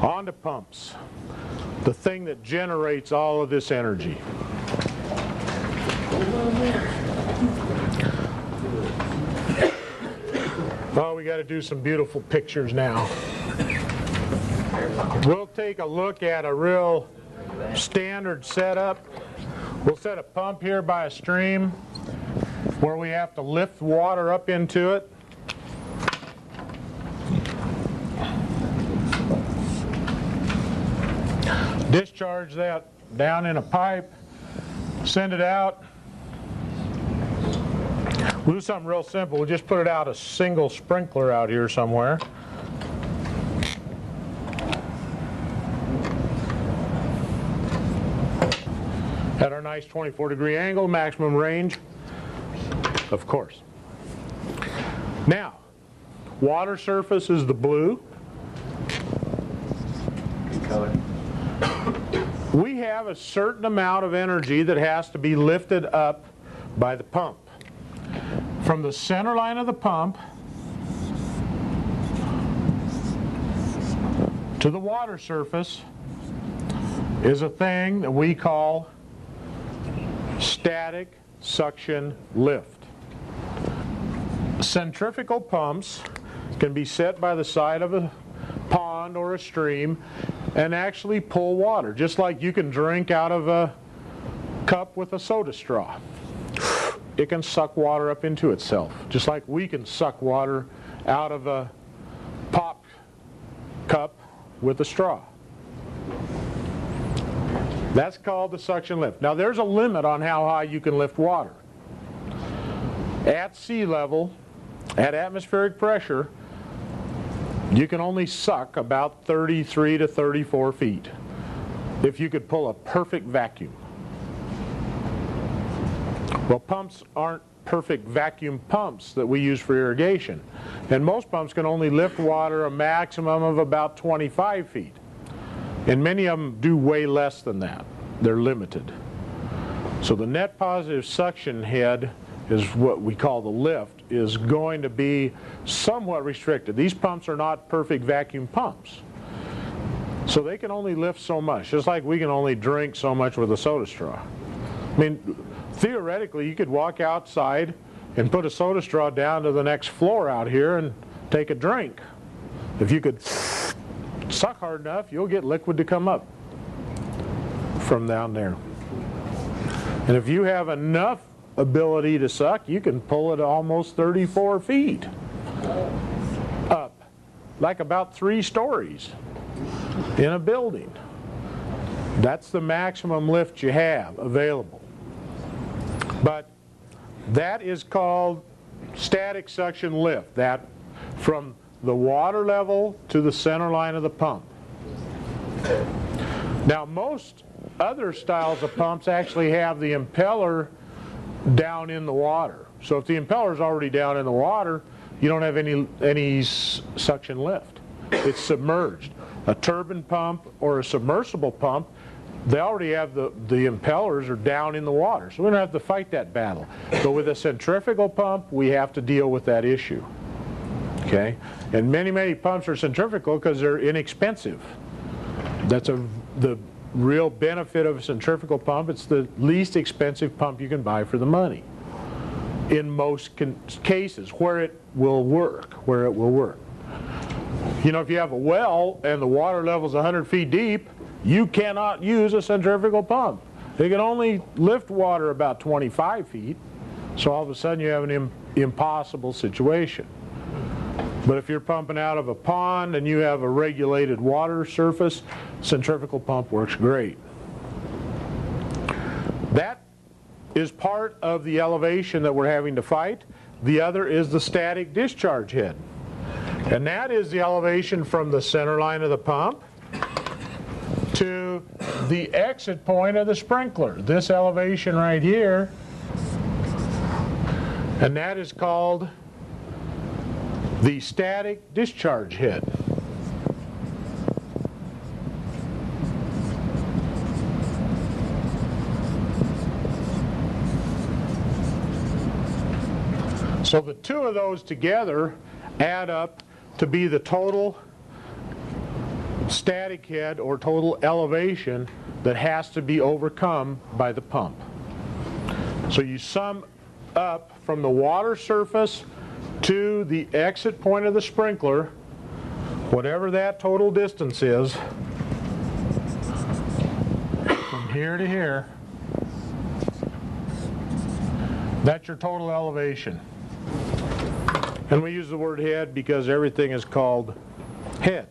On to pumps, the thing that generates all of this energy. Oh, we got to do some beautiful pictures now. We'll take a look at a real standard setup. We'll set a pump here by a stream where we have to lift water up into it. Discharge that down in a pipe, send it out. We'll do something real simple. We'll just put it out a single sprinkler out here somewhere. At our nice 24-degree angle, maximum range, of course. Now, water surface is the blue. Good color. We have a certain amount of energy that has to be lifted up by the pump. From the center line of the pump to the water surface is a thing that we call static suction lift. Centrifugal pumps can be set by the side of a pond or a stream and actually pull water, just like you can drink out of a cup with a soda straw. It can suck water up into itself, just like we can suck water out of a pop cup with a straw. That's called the suction lift. Now there's a limit on how high you can lift water. At sea level, at atmospheric pressure, you can only suck about 33 to 34 feet if you could pull a perfect vacuum. Well, pumps aren't perfect vacuum pumps that we use for irrigation. And most pumps can only lift water a maximum of about 25 feet. And many of them do way less than that. They're limited. So the net positive suction head is what we call the lift, is going to be somewhat restricted. These pumps are not perfect vacuum pumps. So they can only lift so much, just like we can only drink so much with a soda straw. I mean, theoretically, you could walk outside and put a soda straw down to the next floor out here and take a drink. If you could suck hard enough, you'll get liquid to come up from down there. And if you have enough ability to suck, you can pull it almost 34 feet up, like about 3 stories in a building. That's the maximum lift you have available. But that is called static suction lift, that from the water level to the center line of the pump. Now most other styles of pumps actually have the impeller down in the water. So if the impeller is already down in the water, you don't have any suction lift. It's submerged. A turbine pump or a submersible pump, they already have the impellers are down in the water, so we don't have to fight that battle. But with a centrifugal pump, we have to deal with that issue. Okay? And many pumps are centrifugal because they're inexpensive. That's the real benefit of a centrifugal pump. It's the least expensive pump you can buy for the money. In most cases, where it will work. You know, if you have a well and the water level is 100 feet deep, you cannot use a centrifugal pump. It can only lift water about 25 feet, so all of a sudden you have an impossible situation. But if you're pumping out of a pond and you have a regulated water surface, centrifugal pump works great. That is part of the elevation that we're having to fight. The other is the static discharge head. And that is the elevation from the center line of the pump to the exit point of the sprinkler. This elevation right here, and that is called the static discharge head. So the two of those together add up to be the total static head or total elevation that has to be overcome by the pump. So you sum up from the water surface to the exit point of the sprinkler, whatever that total distance is, from here to here, that's your total elevation. And we use the word head because everything is called head.